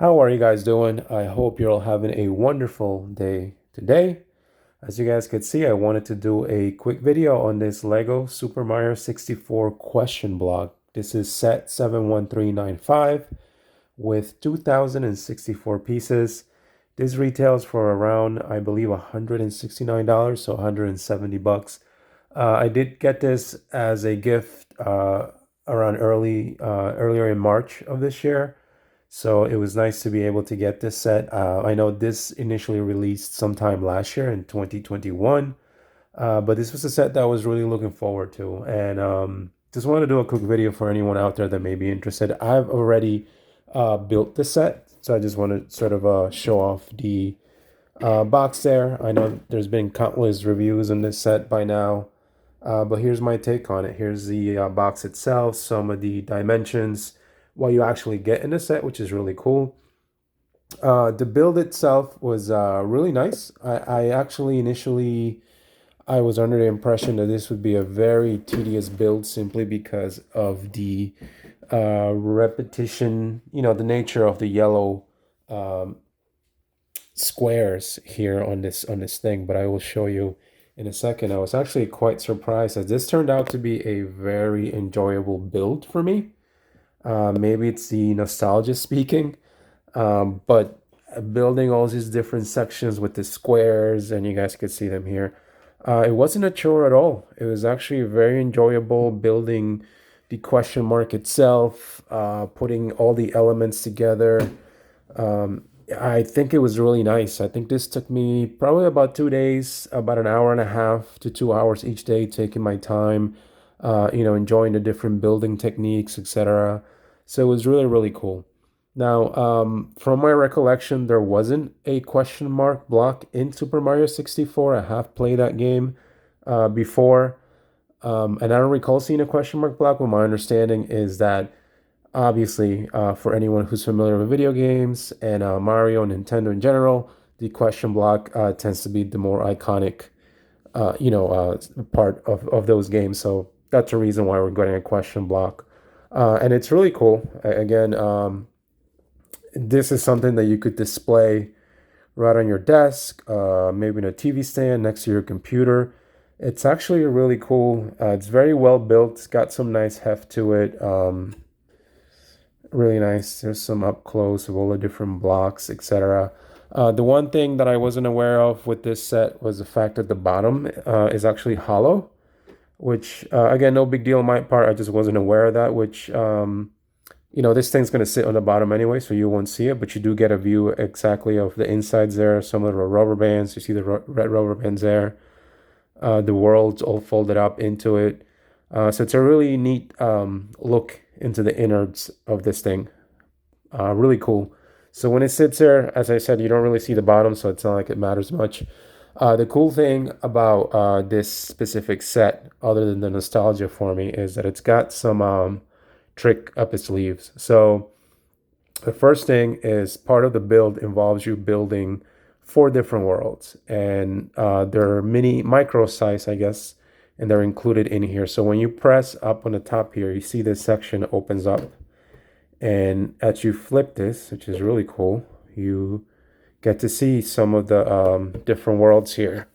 How are you guys doing? I hope you're all having a wonderful day today. As you guys could see, I wanted to do a quick video on this Lego Super Mario 64 question block. This is set 71395 with 2064 pieces. This retails for around, I believe, $169, so 170 bucks. I did get this as a gift around earlier in March of this year. So it was nice to be able to get this set. I know this initially released sometime last year in 2021, but this was a set that I was really looking forward to. And just wanted to do a quick video for anyone out there that may be interested. I've already built the set, so I just want to sort of show off the box there. I know there's been countless reviews on this set by now, but here's my take on it. Here's the box itself, some of the dimensions, what you actually get in the set, which is really cool. The build itself was really nice. I actually initially I was under the impression that this would be a very tedious build simply because of the repetition, the nature of the yellow um, squares here on this thing. But I will show you in a second. I was actually quite surprised as this turned out to be a very enjoyable build for me. Maybe it's the nostalgia speaking, but building all these different sections with the squares, and you guys could see them here. It wasn't a chore at all. It was actually very enjoyable building the question mark itself, putting all the elements together. I think it was really nice. I think this took me probably about 2 days, about an hour and a half to 2 hours each day, taking my time, enjoying the different building techniques, etc. So it was really, really cool. Now, from my recollection, there wasn't a question mark block in Super Mario 64. I have played that game before, and I don't recall seeing a question mark block, but my understanding is that obviously, for anyone who's familiar with video games and Mario and Nintendo in general, the question block tends to be the more iconic, part of those games. So that's the reason why we're getting a question block. And it's really cool. Again, this is something that you could display right on your desk, maybe in a TV stand next to your computer. It's actually really cool. It's very well built. It's got some nice heft to it. Really nice. There's some up close of all the different blocks, etc. The one thing that I wasn't aware of with this set was the fact that the bottom is actually hollow, which again, no big deal on my part. I just wasn't aware of that, which this thing's going to sit on the bottom anyway, so you won't see it, but you do get a view exactly of the insides there. Some of the rubber bands, you see the red rubber bands there. The world's all folded up into it. So it's a really neat look into the innards of this thing. Really cool. So when it sits there, as I said, you don't really see the bottom, so it's not like it matters much. The cool thing about this specific set, other than the nostalgia for me, is that it's got some trick up its sleeves. So the first thing is part of the build involves you building 4 different worlds, and they're micro size, I guess, and they're included in here. So when you press up on the top here, you see this section opens up, and as you flip this, which is really cool, you get to see some of the different worlds here.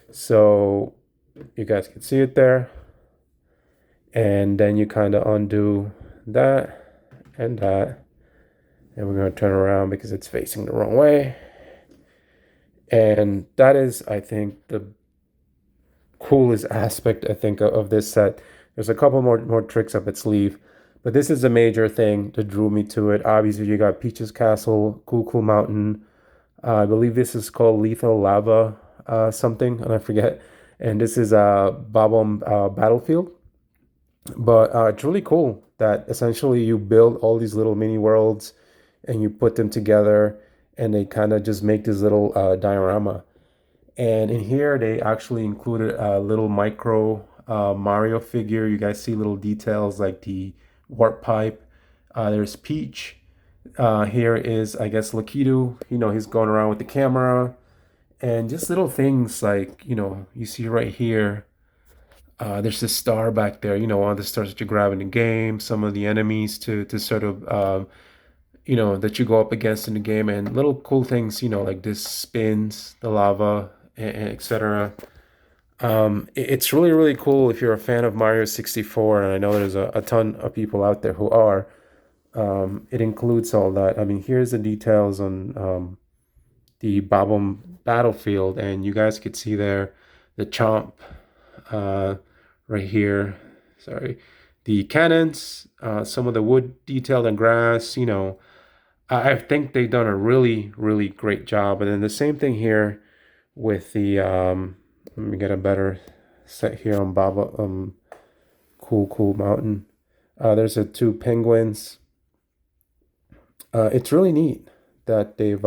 So you guys can see it there, and then you kind of undo that and that, and we're going to turn around because it's facing the wrong way. And that is, I think, the coolest aspect, I think, of this set. There's a couple more tricks up its sleeve, but this is a major thing that drew me to it. Obviously, you got Peach's Castle, Cool Mountain. I believe this is called Lethal Lava something, and I forget. And this is Bob-omb Battlefield. But it's really cool that essentially you build all these little mini worlds and you put them together, and they kind of just make this little diorama. And in here, they actually included a little micro Mario figure. You guys see little details like the warp pipe. There's Peach. Here is, I guess, Lakitu. He's going around with the camera. And just little things like, you see right here. There's this star back there, one of the stars that you grab in the game. Some of the enemies to sort of, that you go up against in the game, and little cool things, like this spins, the lava, and etc. It's really, really cool if you're a fan of Mario 64, and I know there's a ton of people out there who are. It includes all that. I mean, here's the details on the Bob battlefield, and you guys could see there the chomp uh, right here. Sorry, the cannons, some of the wood detailed and grass. I think they've done a really, really great job. And then the same thing here with the. Let me get a better set here on Baba. Cool Mountain. There's the two penguins. It's really neat that they've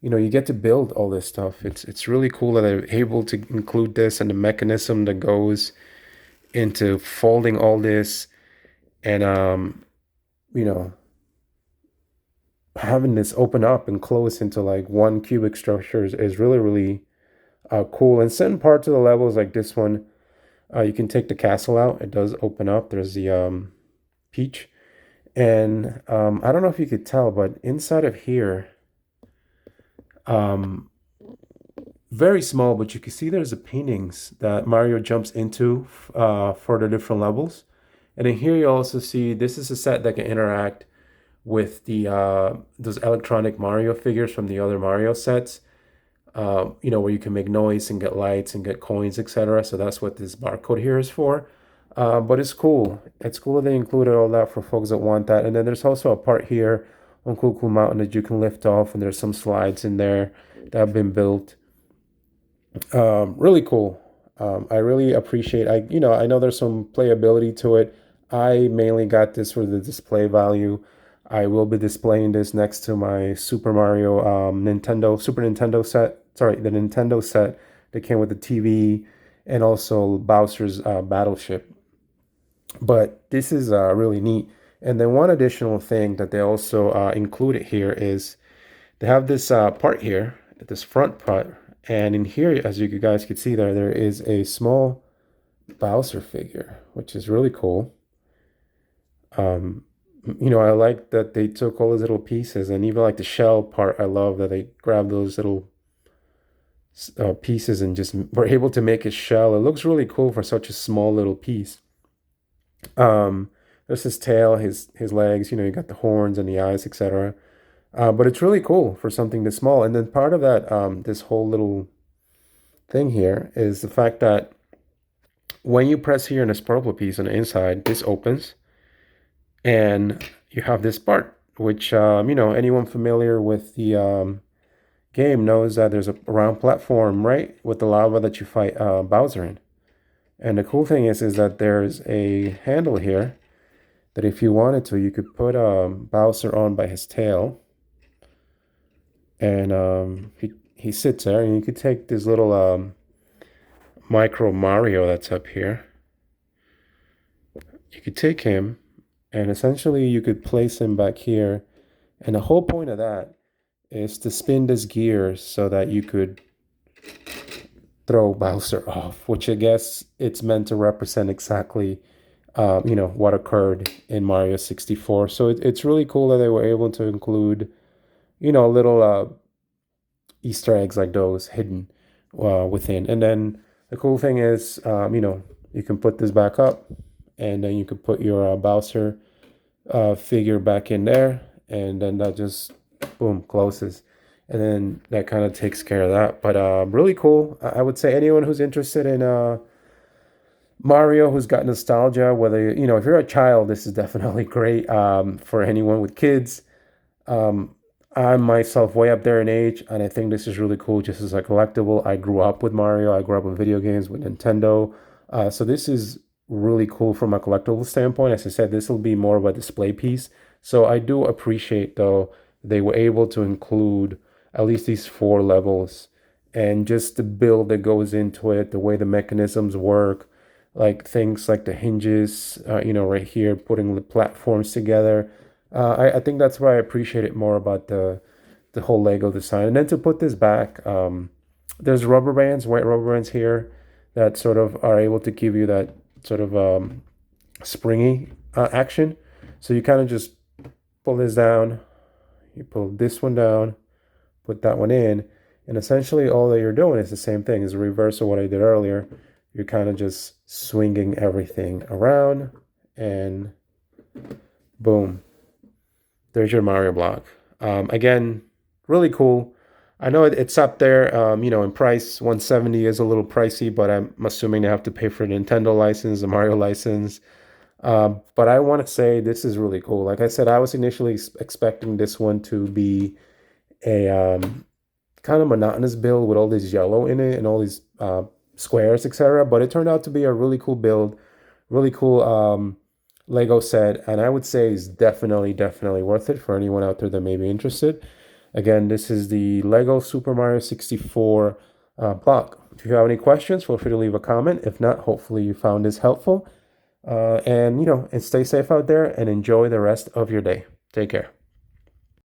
you get to build all this stuff. It's really cool that they're able to include this and the mechanism that goes into folding all this and you know having this open up and close into like one cubic structure is really, really cool. And certain parts of the levels like this one, you can take the castle out. It does open up. There's the peach. And I don't know if you could tell, but inside of here, um, very small, but you can see there's the paintings that Mario jumps into for the different levels. And then here you also see this is a set that can interact with the those electronic Mario figures from the other Mario sets. Where you can make noise and get lights and get coins, etc. So that's what this barcode here is for. But it's cool. It's cool that they included all that for folks that want that. And then there's also a part here on Cool Mountain that you can lift off, and there's some slides in there that have been built. Really cool. I really appreciate. I know there's some playability to it. I mainly got this for the display value. I will be displaying this next to my Super Mario Super Nintendo set. Sorry, the Nintendo set that came with the TV and also Bowser's Battleship. But this is really neat. And then one additional thing that they also included here is they have this part here, this front part. And in here, as you guys can see there is a small Bowser figure, which is really cool. I like that they took all those little pieces, and even like the shell part, I love that they grabbed those little pieces and just were able to make a shell. It looks really cool for such a small little piece. There's his tail, his legs, you got the horns and the eyes, etc. But it's really cool for something this small. And then part of that, this whole little thing here is the fact that when you press here in this purple piece on the inside, this opens and you have this part, which, anyone familiar with the game knows that there's a round platform, right, with the lava that you fight Bowser in. And the cool thing is that there's a handle here that if you wanted to, you could put Bowser on by his tail. And he sits there, and you could take this little micro Mario that's up here. You could take him, and essentially you could place him back here. And the whole point of that is to spin this gear so that you could throw Bowser off, which I guess it's meant to represent exactly, what occurred in Mario 64. So it's really cool that they were able to include, little Easter eggs like those hidden within. And then the cool thing is, you can put this back up, and then you could put your Bowser figure back in there, and then that just, boom, closes. And then that kind of takes care of that. But really cool. I would say anyone who's interested in Mario, who's got nostalgia, whether, if you're a child, this is definitely great. For anyone with kids, I'm myself way up there in age, and I think this is really cool just as a collectible. I grew up with Mario. I grew up with video games, with Nintendo. So this is really cool from a collectible standpoint. As I said, this will be more of a display piece. So I do appreciate, though, they were able to include at least these 4 levels, and just the build that goes into it, the way the mechanisms work, like things like the hinges, right here, putting the platforms together. I think that's why I appreciate it more about the whole Lego design. And then to put this back, there's rubber bands, white rubber bands here that sort of are able to give you that sort of springy action. So you kind of just pull this down, you pull this one down, put that one in, and essentially all that you're doing is the same thing, is the reverse of what I did earlier. You're kind of just swinging everything around, and boom, there's your Mario block. Again, really cool. I know it's up there, in price. 170 is a little pricey, but I'm assuming they have to pay for the Nintendo license, the Mario license. But I want to say this is really cool. Like I said, I was initially expecting this one to be a kind of monotonous build with all this yellow in it and all these squares, etc. But it turned out to be a really cool build, really cool Lego set, and I would say is definitely worth it for anyone out there that may be interested. Again, this is the Lego Super Mario 64 block. If you have any questions, feel free to leave a comment. If not, hopefully you found this helpful. And stay safe out there and enjoy the rest of your day. Take care.